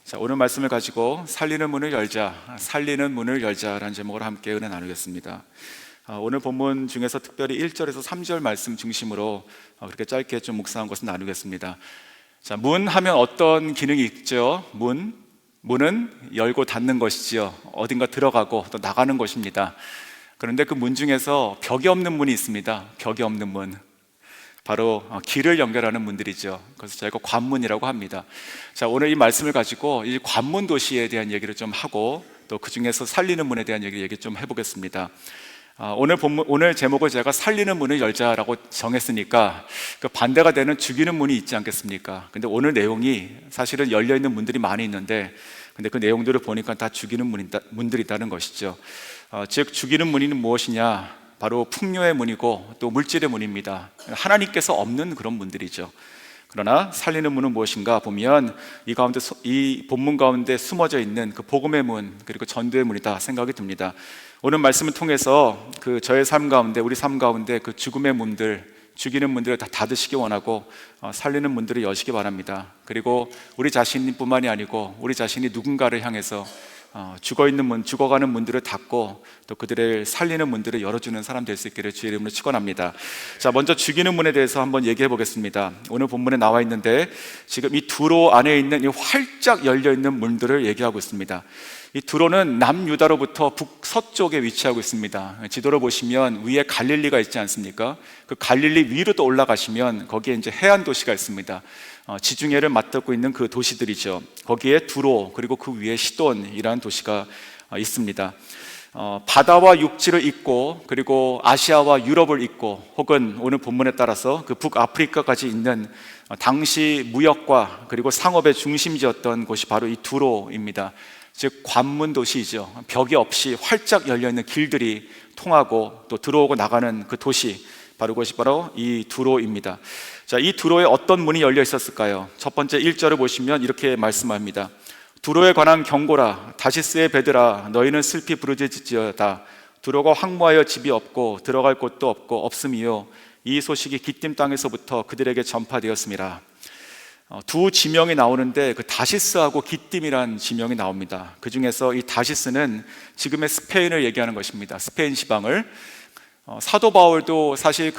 자, 오늘 말씀을 가지고 살리는 문을 열자, 살리는 문을 열자라는 제목으로 함께 은혜 나누겠습니다. 오늘 본문 중에서 특별히 1절에서 3절 말씀 중심으로 그렇게 짧게 좀 묵상한 것을 나누겠습니다. 자, 문 하면 어떤 기능이 있죠? 문은 열고 닫는 것이지요. 어딘가 들어가고 또 나가는 것입니다. 그런데 그 문 중에서 벽이 없는 문이 있습니다. 벽이 없는 문, 바로 길을 연결하는 문들이죠. 그래서 저희가 관문이라고 합니다. 자, 오늘 이 말씀을 가지고 이 관문 도시에 대한 얘기를 좀 하고 또 그 중에서 살리는 문에 대한 얘기 좀 해보겠습니다. 오늘 제목을 제가 살리는 문을 열자라고 정했으니까 그 반대가 되는 죽이는 문이 있지 않겠습니까? 근데 오늘 내용이 사실은 열려있는 문들이 많이 있는데, 근데 그 내용들을 보니까 다 죽이는 문들이 있다는 것이죠. 즉 죽이는 문은 무엇이냐? 바로 풍요의 문이고 또 물질의 문입니다. 하나님께서 없는 그런 문들이죠. 그러나 살리는 문은 무엇인가 보면 이 본문 가운데 숨어져 있는 그 복음의 문, 그리고 전도의 문이다 생각이 듭니다. 오늘 말씀을 통해서 저의 삶 가운데, 우리 삶 가운데 그 죽음의 문들, 죽이는 문들을 다 닫으시기 원하고 살리는 문들을 여시기 바랍니다. 그리고 우리 자신뿐만이 아니고 우리 자신이 누군가를 향해서 죽어가는 문들을 닫고 또 그들을 살리는 문들을 열어주는 사람 될 수 있기를 주의 이름으로 축원합니다. 자, 먼저 죽이는 문에 대해서 한번 얘기해 보겠습니다. 오늘 본문에 나와 있는데 지금 이 두로 안에 있는 이 활짝 열려 있는 문들을 얘기하고 있습니다. 이 두로는 남유다로부터 북서쪽에 위치하고 있습니다. 지도를 보시면 위에 갈릴리가 있지 않습니까? 그 갈릴리 위로 또 올라가시면 거기에 이제 해안 도시가 있습니다. 지중해를 맞닿고 있는 그 도시들이죠. 거기에 두로, 그리고 그 위에 시돈이라는 도시가 있습니다. 바다와 육지를 잇고, 그리고 아시아와 유럽을 잇고, 혹은 오늘 본문에 따라서 그 북아프리카까지 있는 당시 무역과 그리고 상업의 중심지였던 곳이 바로 이 두로입니다. 즉 관문 도시이죠. 벽이 없이 활짝 열려있는 길들이 통하고 또 들어오고 나가는 그 도시, 그것이 바로 이 두로입니다. 자, 이 두로에 어떤 문이 열려 있었을까요? 첫 번째 1절을 보시면 이렇게 말씀합니다. 두로에 관한 경고라, 다시스의 배들아, 너희는 슬피 부르짖지어다. 두로가 황무하여 집이 없고 들어갈 곳도 없고 없음이요, 이 소식이 기띔 땅에서부터 그들에게 전파되었음이라. 두 지명이 나오는데 그 다시스하고 기띔이라는 지명이 나옵니다. 그 중에서 이 다시스는 지금의 스페인을 얘기하는 것입니다. 스페인 지방을. 사도 바울도 사실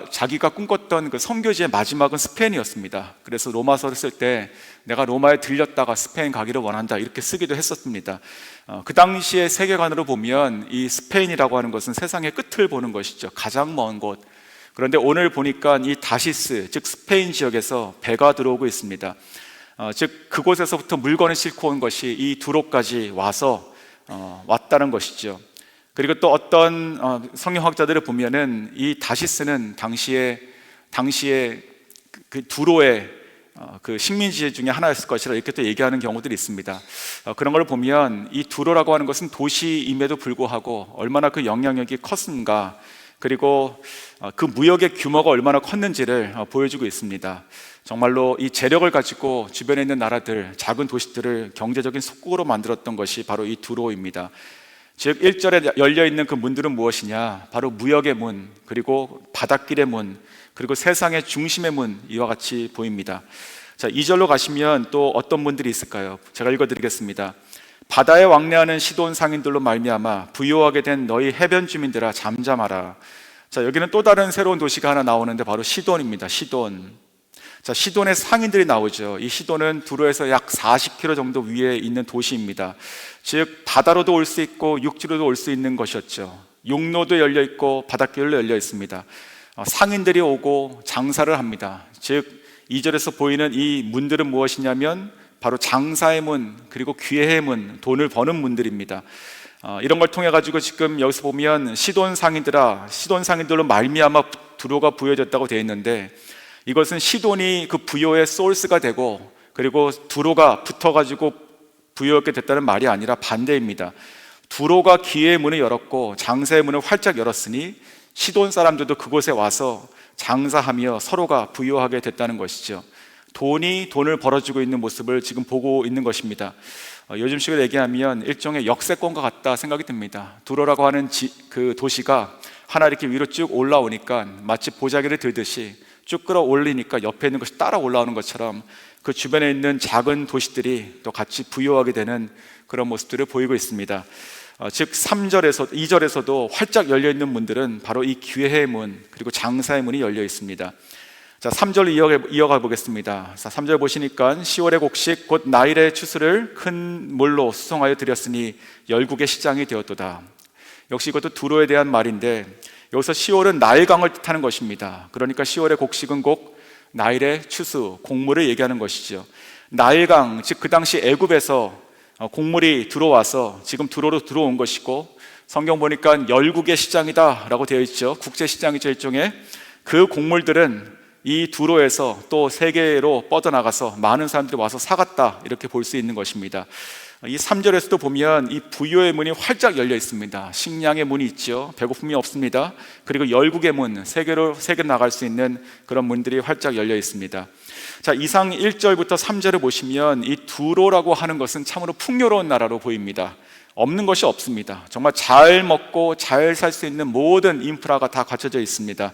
자기가 꿈꿨던 그 선교지의 마지막은 스페인이었습니다. 그래서 로마서를 쓸 때 내가 로마에 들렸다가 스페인 가기를 원한다 이렇게 쓰기도 했었습니다. 그 당시의 세계관으로 보면 이 스페인이라고 하는 것은 세상의 끝을 보는 것이죠. 가장 먼 곳. 그런데 오늘 보니까 이 다시스, 즉 스페인 지역에서 배가 들어오고 있습니다. 즉 그곳에서부터 물건을 싣고 온 것이 이 두로까지 왔다는 것이죠. 그리고 또 어떤 성경학자들을 보면은 이 다시스는 당시에 그 두로의 그 식민지 중에 하나였을 것이라 이렇게 또 얘기하는 경우들이 있습니다. 그런 걸 보면 이 두로라고 하는 것은 도시임에도 불구하고 얼마나 그 영향력이 컸는가, 그리고 그 무역의 규모가 얼마나 컸는지를 보여주고 있습니다. 정말로 이 재력을 가지고 주변에 있는 나라들, 작은 도시들을 경제적인 속국으로 만들었던 것이 바로 이 두로입니다. 즉 1절에 열려있는 그 문들은 무엇이냐? 바로 무역의 문, 그리고 바닷길의 문, 그리고 세상의 중심의 문, 이와 같이 보입니다. 자, 2절로 가시면 또 어떤 문들이 있을까요? 제가 읽어드리겠습니다. 바다에 왕래하는 시돈 상인들로 말미암아 부요하게 된 너희 해변 주민들아 잠잠하라. 자, 여기는 또 다른 새로운 도시가 하나 나오는데 바로 시돈입니다. 시돈. 자, 시돈의 상인들이 나오죠. 이 시돈은 두로에서 약 40km 정도 위에 있는 도시입니다. 즉 바다로도 올 수 있고 육지로도 올 수 있는 것이었죠. 용로도 열려 있고 바닷길로 열려 있습니다. 상인들이 오고 장사를 합니다. 즉 2절에서 보이는 이 문들은 무엇이냐면 바로 장사의 문, 그리고 기회의 문, 돈을 버는 문들입니다. 이런 걸 통해 가지고 지금 여기서 보면 시돈 상인들로 말미암아 두로가 부여졌다고 되어 있는데, 이것은 시돈이 그 부여의 소스가 되고 그리고 두로가 붙어가지고 부여하게 됐다는 말이 아니라 반대입니다. 두로가 기회의 문을 열었고 장사의 문을 활짝 열었으니 시돈 사람들도 그곳에 와서 장사하며 서로가 부여하게 됐다는 것이죠. 돈이 돈을 벌어주고 있는 모습을 지금 보고 있는 것입니다. 요즘식으로 얘기하면 일종의 역세권과 같다 생각이 듭니다. 두로라고 하는 그 도시가 하나 이렇게 위로 쭉 올라오니까 마치 보자기를 들듯이 쭉 끌어올리니까 옆에 있는 것이 따라 올라오는 것처럼 그 주변에 있는 작은 도시들이 또 같이 부유하게 되는 그런 모습들을 보이고 있습니다. 즉 3절에서 2절에서도 활짝 열려있는 문들은 바로 이 기회의 문, 그리고 장사의 문이 열려 있습니다. 자, 3절 이어가 보겠습니다. 자, 3절 보시니까 10월의 곡식 곧 나일의 추수를 큰 물로 수송하여 드렸으니 열국의 시장이 되었도다. 역시 이것도 두로에 대한 말인데, 여기서 10월은 나일강을 뜻하는 것입니다. 그러니까 10월의 곡식은 곧 나일의 추수, 곡물을 얘기하는 것이죠. 나일강, 즉 그 당시 애굽에서 곡물이 들어와서 지금 두로로 들어온 것이고, 성경 보니까 열국의 시장이다 라고 되어 있죠. 국제시장이죠, 일종의. 그 곡물들은 이 두로에서 또 세계로 뻗어나가서 많은 사람들이 와서 사갔다, 이렇게 볼 수 있는 것입니다. 이 3절에서도 보면 이 부요의 문이 활짝 열려 있습니다. 식량의 문이 있죠. 배고픔이 없습니다. 그리고 열국의 문, 세계로 나갈 수 있는 그런 문들이 활짝 열려 있습니다. 자, 이상 1절부터 3절을 보시면 이 두로라고 하는 것은 참으로 풍요로운 나라로 보입니다. 없는 것이 없습니다. 정말 잘 먹고 잘 살 수 있는 모든 인프라가 다 갖춰져 있습니다.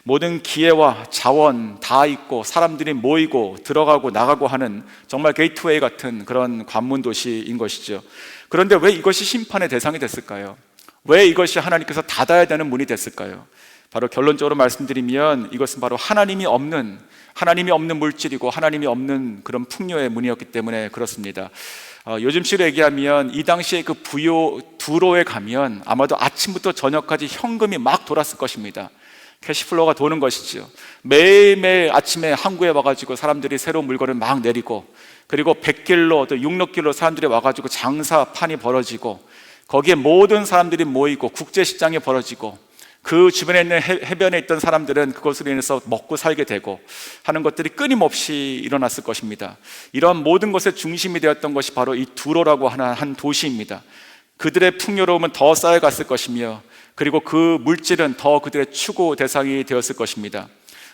모든 기회와 자원 다 있고 사람들이 모이고 들어가고 나가고 하는 정말 게이트웨이 같은 그런 관문 도시인 것이죠. 그런데 왜 이것이 심판의 대상이 됐을까요? 왜 이것이 하나님께서 닫아야 되는 문이 됐을까요? 바로 결론적으로 말씀드리면 이것은 바로 하나님이 없는 물질이고 하나님이 없는 그런 풍요의 문이었기 때문에 그렇습니다. 요즘식으로 얘기하면 이 당시에 그 부요 두로에 가면 아마도 아침부터 저녁까지 현금이 막 돌았을 것입니다. 캐시플로우가 도는 것이죠. 매일매일 아침에 항구에 와가지고 사람들이 새로운 물건을 막 내리고, 그리고 100길로 또 600길로 사람들이 와가지고 장사판이 벌어지고, 거기에 모든 사람들이 모이고 국제시장이 벌어지고, 그 주변에 있는 해변에 있던 사람들은 그것으로 인해서 먹고 살게 되고 하는 것들이 끊임없이 일어났을 것입니다. 이런 모든 것의 중심이 되었던 것이 바로 이 두로라고 하는 한 도시입니다. 그들의 풍요로움은 더 쌓여갔을 것이며, 그리고 그 물질은 더 그들의 추구 대상이 되었을 것입니다.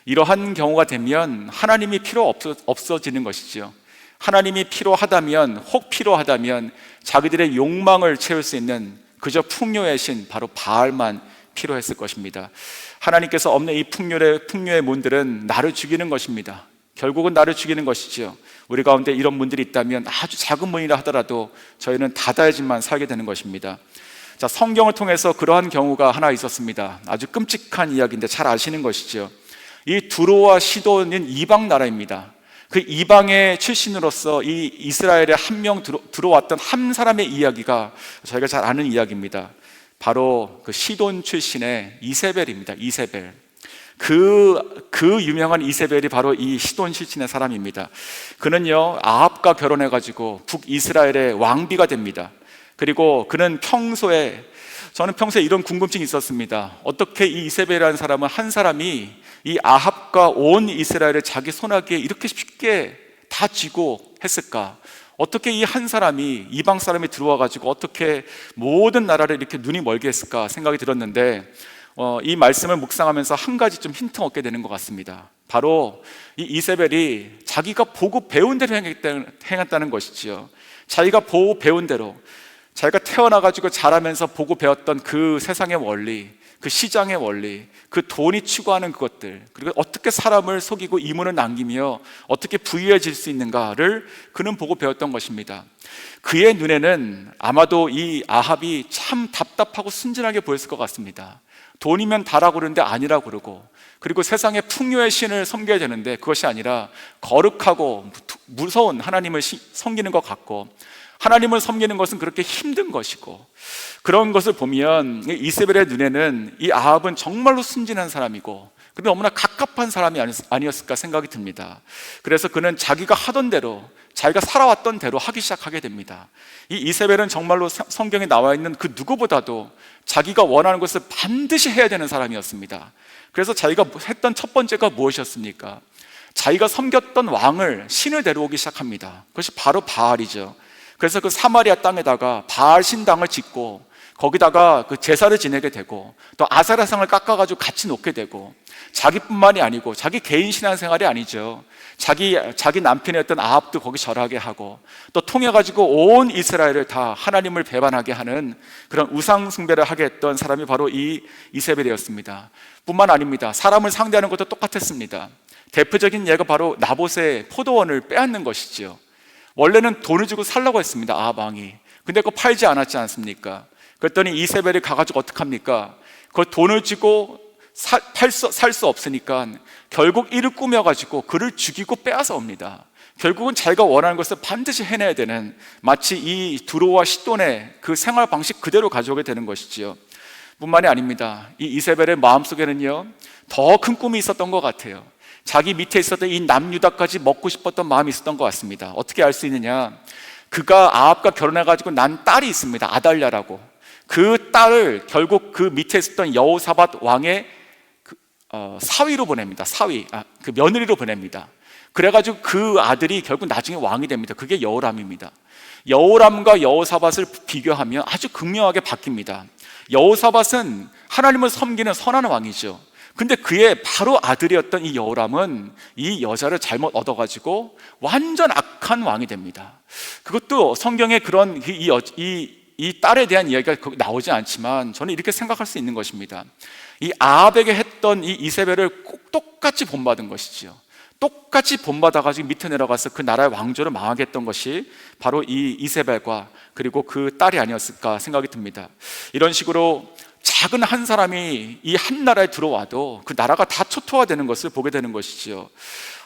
이러한 경우가 되면 하나님이 필요 없어지는 것이죠. 하나님이 혹 필요하다면 자기들의 욕망을 채울 수 있는 그저 풍요의 신, 바로 바알만 필요했을 것입니다. 하나님께서 없는 이 풍요의 문들은 나를 죽이는 것입니다. 결국은 나를 죽이는 것이죠. 우리 가운데 이런 문들이 있다면 아주 작은 문이라 하더라도 저희는 닫아야지만 살게 되는 것입니다. 자, 성경을 통해서 그러한 경우가 하나 있었습니다. 아주 끔찍한 이야기인데 잘 아시는 것이죠. 이 두로와 시돈은 이방 나라입니다. 그 이방의 출신으로서 이 이스라엘에 한 명 들어왔던 한 사람의 이야기가 저희가 잘 아는 이야기입니다. 바로 그 시돈 출신의 이세벨입니다. 이세벨. 그 유명한 이세벨이 바로 이 시돈 출신의 사람입니다. 그는요, 아합과 결혼해가지고 북이스라엘의 왕비가 됩니다. 그리고 그는 저는 평소에 이런 궁금증이 있었습니다. 어떻게 이 이세벨이라는 사람은 한 사람이 이 아합과 온 이스라엘을 자기 손아귀에 이렇게 쉽게 다 쥐고 했을까? 어떻게 이 한 사람이, 이방 사람이 들어와가지고 어떻게 모든 나라를 이렇게 눈이 멀게 했을까 생각이 들었는데, 이 말씀을 묵상하면서 한 가지 좀 힌트 얻게 되는 것 같습니다. 바로 이 이세벨이 자기가 보고 배운 대로 행했다는 것이지요. 자기가 보고 배운 대로, 자기가 태어나가지고 자라면서 보고 배웠던 그 세상의 원리, 그 시장의 원리, 그 돈이 추구하는 그것들, 그리고 어떻게 사람을 속이고 이문을 남기며 어떻게 부유해질 수 있는가를 그는 보고 배웠던 것입니다. 그의 눈에는 아마도 이 아합이 참 답답하고 순진하게 보였을 것 같습니다. 돈이면 다라고 그러는데 아니라고 그러고, 그리고 세상의 풍요의 신을 섬겨야 되는데 그것이 아니라 거룩하고 무서운 하나님을 섬기는 것 같고, 하나님을 섬기는 것은 그렇게 힘든 것이고, 그런 것을 보면 이세벨의 눈에는 이 아합은 정말로 순진한 사람이고, 근데 너무나 갑갑한 사람이 아니었을까 생각이 듭니다. 그래서 그는 자기가 하던 대로, 자기가 살아왔던 대로 하기 시작하게 됩니다. 이 이세벨은 정말로 성경에 나와 있는 그 누구보다도 자기가 원하는 것을 반드시 해야 되는 사람이었습니다. 그래서 자기가 했던 첫 번째가 무엇이었습니까? 자기가 섬겼던 왕을, 신을 데려오기 시작합니다. 그것이 바로 바알이죠. 그래서 그 사마리아 땅에다가 바알 신당을 짓고 거기다가 그 제사를 지내게 되고 또 아사라상을 깎아가지고 같이 놓게 되고 자기뿐만이 아니고 자기 개인 신앙생활이 아니죠. 자기 남편이었던 아합도 거기 절하게 하고 또 통해가지고 온 이스라엘을 다 하나님을 배반하게 하는 그런 우상 숭배를 하게 했던 사람이 바로 이 이세벨이었습니다. 뿐만 아닙니다. 사람을 상대하는 것도 똑같았습니다. 대표적인 예가 바로 나봇의 포도원을 빼앗는 것이죠. 원래는 돈을 주고 살라고 했습니다. 아합 왕이. 근데 그거 팔지 않았지 않습니까? 그랬더니 이세벨이 가가지고 어떡합니까? 그 돈을 주고 살 수 없으니까 결국 이를 꾸며가지고 그를 죽이고 빼앗아 옵니다. 결국은 자기가 원하는 것을 반드시 해내야 되는, 마치 이 두로와 시돈의 그 생활 방식 그대로 가져오게 되는 것이지요. 뿐만이 아닙니다. 이 이세벨의 마음속에는요 더 큰 꿈이 있었던 것 같아요. 자기 밑에 있었던 이 남유다까지 먹고 싶었던 마음이 있었던 것 같습니다. 어떻게 알 수 있느냐? 그가 아합과 결혼해가지고 난 딸이 있습니다. 아달랴라고. 그 딸을 결국 그 밑에 있었던 여호사밧 왕의 사위로 보냅니다. 그 며느리로 보냅니다. 그래가지고 그 아들이 결국 나중에 왕이 됩니다. 그게 여호람입니다. 여호람과 여호사밧을 비교하면 아주 극명하게 바뀝니다. 여호사밧은 하나님을 섬기는 선한 왕이죠. 근데 그의 바로 아들이었던 이 여호람은 이 여자를 잘못 얻어가지고 완전 악한 왕이 됩니다. 그것도 성경에 그런 이 딸에 대한 이야기가 나오지 않지만 저는 이렇게 생각할 수 있는 것입니다. 이 아합에게 했던 이 이세벨을 꼭 똑같이 본받은 것이지요. 똑같이 본받아가지고 밑에 내려가서 그 나라의 왕조를 망하게 했던 것이 바로 이 이세벨과 그리고 그 딸이 아니었을까 생각이 듭니다. 이런 식으로 작은 한 사람이 이 한 나라에 들어와도 그 나라가 다 초토화되는 것을 보게 되는 것이지요.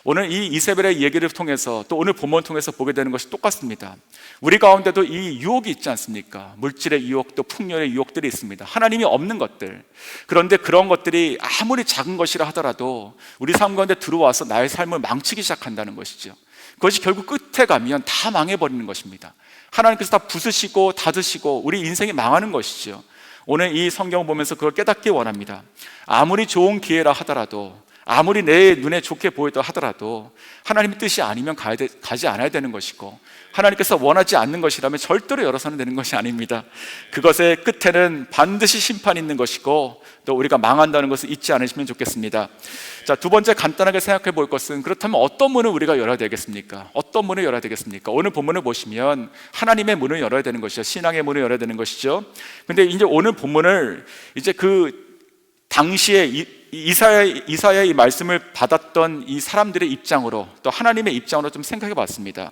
오늘 이 이세벨의 얘기를 통해서 또 오늘 본문을 통해서 보게 되는 것이 똑같습니다. 우리 가운데도 이 유혹이 있지 않습니까? 물질의 유혹, 또 풍요의 유혹들이 있습니다. 하나님이 없는 것들. 그런데 그런 것들이 아무리 작은 것이라 하더라도 우리 삶 가운데 들어와서 나의 삶을 망치기 시작한다는 것이죠. 그것이 결국 끝에 가면 다 망해버리는 것입니다. 하나님께서 다 부수시고 닫으시고 우리 인생이 망하는 것이죠. 오늘 이 성경을 보면서 그걸 깨닫기 원합니다. 아무리 좋은 기회라 하더라도, 아무리 내 눈에 좋게 보이다 하더라도 하나님의 뜻이 아니면 가지 않아야 되는 것이고, 하나님께서 원하지 않는 것이라면 절대로 열어서는 되는 것이 아닙니다. 그것의 끝에는 반드시 심판이 있는 것이고 또 우리가 망한다는 것을 잊지 않으시면 좋겠습니다. 자, 두 번째 간단하게 생각해 볼 것은, 그렇다면 어떤 문을 우리가 열어야 되겠습니까? 어떤 문을 열어야 되겠습니까? 오늘 본문을 보시면 하나님의 문을 열어야 되는 것이죠. 신앙의 문을 열어야 되는 것이죠. 근데 이제 오늘 본문을 이제 그 당시에 이사야의 이 말씀을 받았던 이 사람들의 입장으로, 또 하나님의 입장으로 좀 생각해 봤습니다.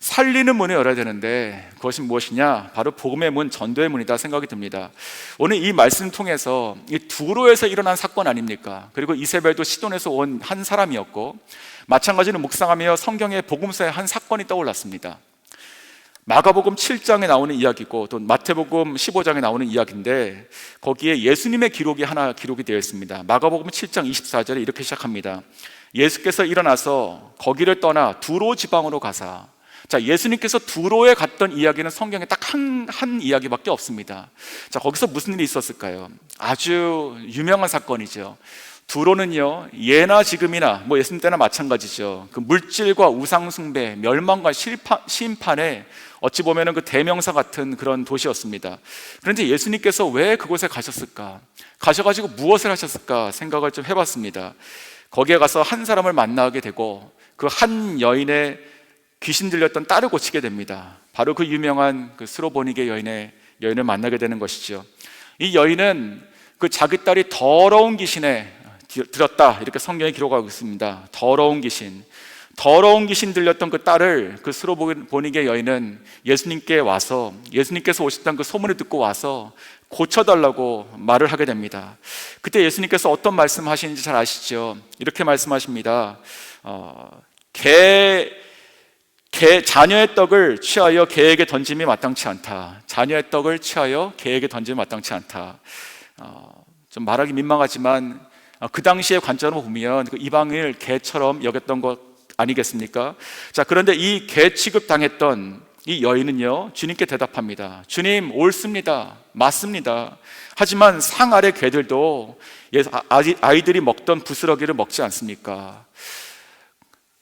살리는 문을 열어야 되는데 그것이 무엇이냐? 바로 복음의 문, 전도의 문이다 생각이 듭니다. 오늘 이 말씀 통해서 이 두로에서 일어난 사건 아닙니까? 그리고 이세벨도 시돈에서 온 한 사람이었고, 마찬가지로 묵상하며 성경의 복음서의 한 사건이 떠올랐습니다. 마가복음 7장에 나오는 이야기고 또 마태복음 15장에 나오는 이야기인데, 거기에 예수님의 기록이 하나 기록이 되어 있습니다. 마가복음 7장 24절에 이렇게 시작합니다. 예수께서 일어나서 거기를 떠나 두로 지방으로 가사. 자, 예수님께서 두로에 갔던 이야기는 성경에 딱 한 이야기밖에 없습니다. 자, 거기서 무슨 일이 있었을까요? 아주 유명한 사건이죠. 두로는요, 예나 지금이나 예수님 때나 마찬가지죠. 그 물질과 우상숭배, 멸망과 심판에 어찌 보면 그 대명사 같은 그런 도시였습니다. 그런데 예수님께서 왜 그곳에 가셨을까? 가셔가지고 무엇을 하셨을까 생각을 좀 해봤습니다. 거기에 가서 한 사람을 만나게 되고 그 한 여인의 귀신 들렸던 딸을 고치게 됩니다. 바로 그 유명한 그 스로보니게 여인을 만나게 되는 것이죠. 이 여인은 그 자기 딸이 더러운 귀신에 들었다, 이렇게 성경에 기록하고 있습니다. 더러운 귀신 들렸던 그 딸을, 그 스로보니게 여인은 예수님께 와서, 예수님께서 오셨다는 그 소문을 듣고 와서 고쳐달라고 말을 하게 됩니다. 그때 예수님께서 어떤 말씀 하시는지 잘 아시죠? 이렇게 말씀하십니다. 자녀의 떡을 취하여 개에게 던짐이 마땅치 않다. 자녀의 떡을 취하여 개에게 던짐이 마땅치 않다. 좀 말하기 민망하지만 그 당시의 관점으로 보면 그 이방인을 개처럼 여겼던 것 아니겠습니까? 자, 그런데 이 개 취급당했던 이 여인은요, 주님께 대답합니다. 주님, 옳습니다. 맞습니다. 하지만 상 아래 개들도 아이들이 먹던 부스러기를 먹지 않습니까?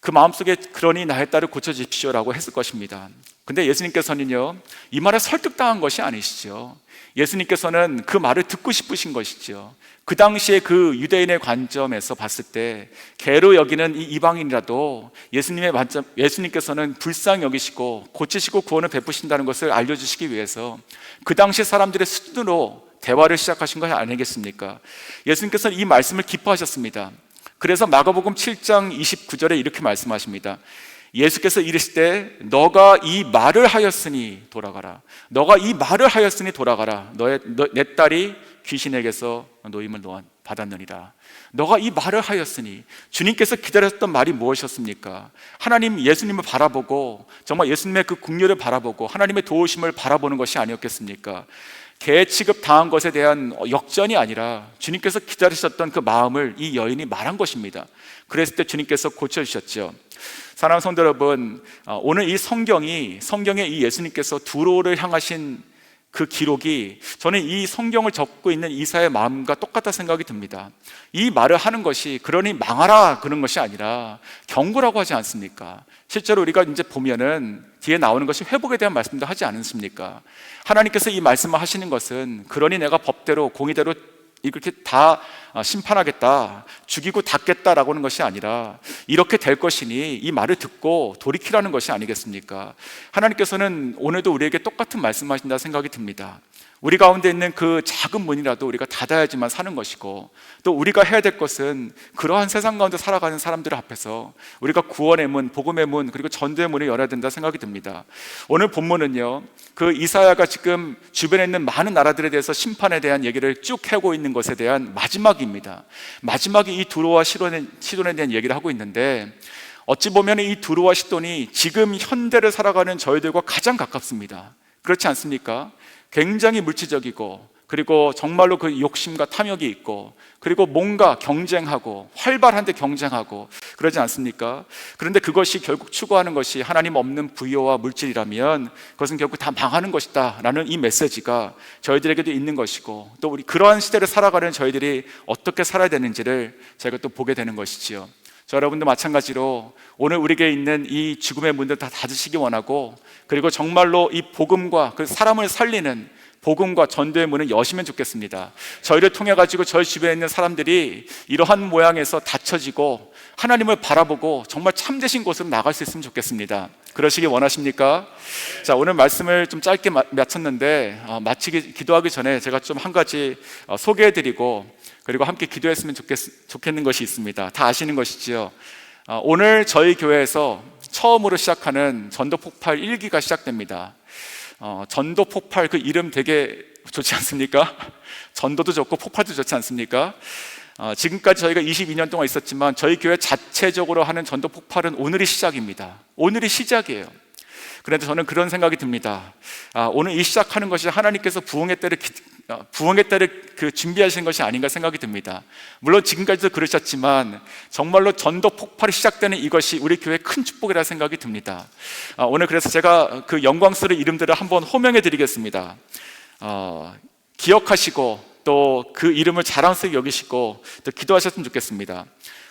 그 마음속에 그러니 나의 딸을 고쳐주십시오라고 했을 것입니다. 근데 예수님께서는요, 이 말에 설득당한 것이 아니시죠. 예수님께서는 그 말을 듣고 싶으신 것이죠. 그 당시에 그 유대인의 관점에서 봤을 때 개로 여기는 이 이방인이라도 예수님께서는 불쌍히 여기시고 고치시고 구원을 베푸신다는 것을 알려주시기 위해서 그 당시 사람들의 수준으로 대화를 시작하신 것이 아니겠습니까? 예수님께서는 이 말씀을 기뻐하셨습니다. 그래서 마가복음 7장 29절에 이렇게 말씀하십니다. 예수께서 이르시되 너가 이 말을 하였으니 돌아가라. 너가 이 말을 하였으니 돌아가라. 내 딸이 귀신에게서 노임을 받았느니라. 너가 이 말을 하였으니, 주님께서 기다렸던 말이 무엇이었습니까? 하나님, 예수님을 바라보고 정말 예수님의 그 국률을 바라보고 하나님의 도우심을 바라보는 것이 아니었겠습니까? 개 취급 당한 것에 대한 역전이 아니라 주님께서 기다리셨던 그 마음을 이 여인이 말한 것입니다. 그랬을 때 주님께서 고쳐주셨죠. 사랑하는 성도 여러분, 오늘 이 성경에 이 예수님께서 두로를 향하신 그 기록이, 저는 이 성경을 적고 있는 이사의 마음과 똑같다 생각이 듭니다. 이 말을 하는 것이 그러니 망하라 그런 것이 아니라 경고라고 하지 않습니까? 실제로 우리가 이제 보면은 뒤에 나오는 것이 회복에 대한 말씀도 하지 않습니까? 하나님께서 이 말씀을 하시는 것은 그러니 내가 법대로 공의대로 이렇게 다 심판하겠다, 죽이고 닦겠다라고 하는 것이 아니라 이렇게 될 것이니 이 말을 듣고 돌이키라는 것이 아니겠습니까? 하나님께서는 오늘도 우리에게 똑같은 말씀하신다 생각이 듭니다. 우리 가운데 있는 그 작은 문이라도 우리가 닫아야지만 사는 것이고, 또 우리가 해야 될 것은 그러한 세상 가운데 살아가는 사람들 앞에서 우리가 구원의 문, 복음의 문, 그리고 전도의 문을 열어야 된다 생각이 듭니다. 오늘 본문은요, 그 이사야가 지금 주변에 있는 많은 나라들에 대해서 심판에 대한 얘기를 쭉 해오고 있는 것에 대한 마지막입니다. 마지막이 이 두로와 시돈에 대한 얘기를 하고 있는데, 어찌 보면 이 두로와 시돈이 지금 현대를 살아가는 저희들과 가장 가깝습니다. 그렇지 않습니까? 굉장히 물질적이고, 그리고 정말로 그 욕심과 탐욕이 있고, 그리고 뭔가 경쟁하고 활발한데 경쟁하고 그러지 않습니까? 그런데 그것이 결국 추구하는 것이 하나님 없는 부여와 물질이라면 그것은 결국 다 망하는 것이다 라는 이 메시지가 저희들에게도 있는 것이고, 또 우리 그러한 시대를 살아가는 저희들이 어떻게 살아야 되는지를 저희가 또 보게 되는 것이지요. 저 여러분도 마찬가지로 오늘 우리에게 있는 이 죽음의 문들 다 닫으시기 원하고, 그리고 정말로 이 복음과 그 사람을 살리는 복음과 전도의 문을 여시면 좋겠습니다. 저희를 통해 가지고 저희 주변에 있는 사람들이 이러한 모양에서 닫혀지고 하나님을 바라보고 정말 참되신 곳으로 나갈 수 있으면 좋겠습니다. 그러시기 원하십니까? 자, 오늘 말씀을 좀 짧게 마쳤는데 기도하기 전에 제가 좀 한 가지 소개해드리고, 그리고 함께 기도했으면 좋겠는 것이 있습니다. 다 아시는 것이지요. 오늘 저희 교회에서 처음으로 시작하는 전도 폭발 1기가 시작됩니다. 전도 폭발, 그 이름 되게 좋지 않습니까? 전도도 좋고 폭발도 좋지 않습니까? 지금까지 저희가 22년 동안 있었지만 저희 교회 자체적으로 하는 전도 폭발은 오늘이 시작입니다. 오늘이 시작이에요. 그런데 저는 그런 생각이 듭니다. 오늘 이 시작하는 것이 하나님께서 부흥의 때를 준비하시는 것이 아닌가 생각이 듭니다. 물론 지금까지도 그러셨지만 정말로 전도 폭발이 시작되는 이것이 우리 교회의 큰 축복이라 생각이 듭니다. 오늘 그래서 제가 그 영광스러운 이름들을 한번 호명해 드리겠습니다. 기억하시고 또 그 이름을 자랑스럽게 여기시고 또 기도하셨으면 좋겠습니다.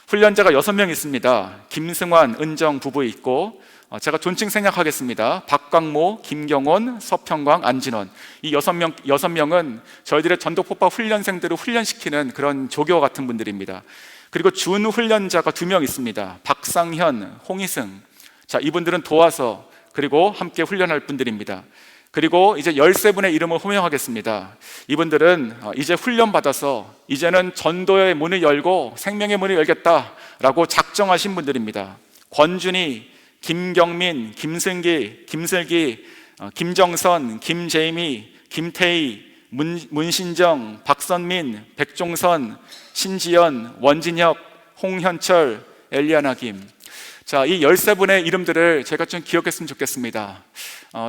훈련자가 6명 있습니다. 김승환, 은정 부부 있고, 제가 존칭 생략하겠습니다. 박광모, 김경원, 서평광, 안진원, 이 6명은 저희들의 전도폭발 훈련생들을 훈련시키는 그런 조교와 같은 분들입니다. 그리고 준 훈련자가 2명 있습니다. 박상현, 홍희승. 자, 이분들은 도와서 그리고 함께 훈련할 분들입니다. 그리고 이제 13분의 이름을 호명하겠습니다. 이분들은 이제 훈련받아서 이제는 전도의 문을 열고 생명의 문을 열겠다라고 작정하신 분들입니다. 권준희, 김경민, 김승기, 김슬기, 김정선, 김재미, 김태희, 문신정, 박선민, 백종선, 신지연, 원진혁, 홍현철, 엘리아나 김. 자, 이 13분의 이름들을 제가 좀 기억했으면 좋겠습니다.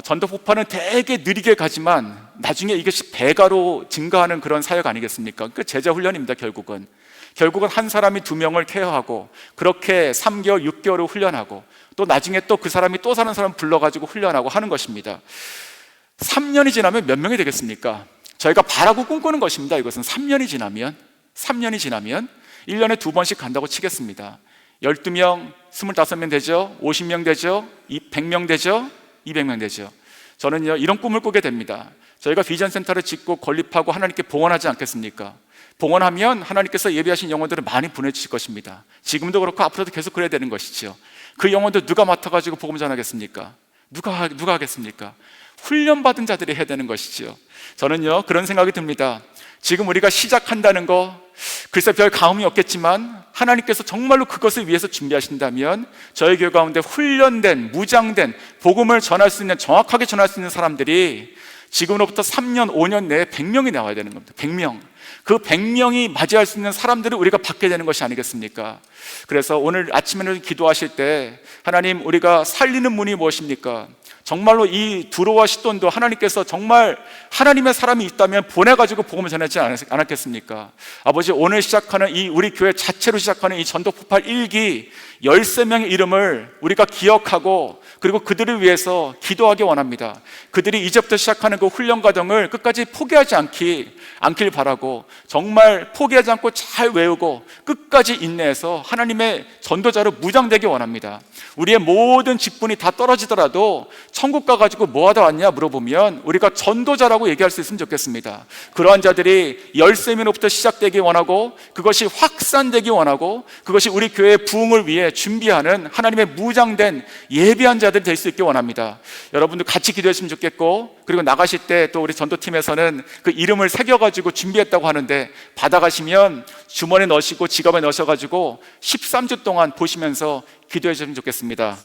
전도 폭발은 되게 느리게 가지만 나중에 이것이 배가로 증가하는 그런 사역 아니겠습니까? 그 제자 훈련입니다. 결국은 한 사람이 2명을 케어하고, 그렇게 3개월, 6개월을 훈련하고, 또 나중에 또 그 사람이 또 사는 사람 불러가지고 훈련하고 하는 것입니다. 3년이 지나면 몇 명이 되겠습니까? 저희가 바라고 꿈꾸는 것입니다. 이것은 3년이 지나면 1년에 2번씩 간다고 치겠습니다. 12명, 25명 되죠? 50명 되죠? 100명 되죠? 200명 되죠? 저는요, 이런 꿈을 꾸게 됩니다. 저희가 비전센터를 짓고 건립하고 하나님께 봉헌하지 않겠습니까? 봉헌하면 하나님께서 예비하신 영혼들을 많이 보내주실 것입니다. 지금도 그렇고 앞으로도 계속 그래야 되는 것이죠. 그 영혼들 누가 맡아가지고 복음 전하겠습니까? 누가 하겠습니까? 훈련받은 자들이 해야 되는 것이죠. 저는요, 그런 생각이 듭니다. 지금 우리가 시작한다는 거, 글쎄 별 감흥이 없겠지만 하나님께서 정말로 그것을 위해서 준비하신다면 저희 교회 가운데 훈련된, 무장된 복음을 전할 수 있는, 정확하게 전할 수 있는 사람들이 지금으로부터 3년, 5년 내에 100명이 나와야 되는 겁니다. 100명. 그 100명이 맞이할 수 있는 사람들을 우리가 받게 되는 것이 아니겠습니까? 그래서 오늘 아침에는 기도하실 때 하나님, 우리가 살리는 문이 무엇입니까? 정말로 이 두로와 시돈도 하나님께서 정말 하나님의 사람이 있다면 보내가지고 복음을 전하지 않았겠습니까? 아버지, 오늘 시작하는 이 우리 교회 자체로 시작하는 이 전도폭발 1기 13명의 이름을 우리가 기억하고 그리고 그들을 위해서 기도하기 원합니다. 그들이 이제부터 시작하는 그 훈련 과정을 끝까지 포기하지 않길 바라고, 정말 포기하지 않고 잘 외우고 끝까지 인내해서 하나님의 전도자로 무장되기 원합니다. 우리의 모든 직분이 다 떨어지더라도 천국 가가지고 뭐 하다 왔냐 물어보면 우리가 전도자라고 얘기할 수 있으면 좋겠습니다. 그러한 자들이 13명부터 시작되기 원하고, 그것이 확산되기 원하고, 그것이 우리 교회의 부흥을 위해 준비하는 하나님의 무장된 예비한 자들 될 수 있기 원합니다. 여러분들 같이 기도했으면 좋겠고, 그리고 나가실 때 또 우리 전도팀에서는 그 이름을 새겨가지고 준비했다고 하는데, 받아가시면 주머니에 넣으시고 지갑에 넣으셔가지고 13주 동안 보시면서 기도해 주시면 좋겠습니다.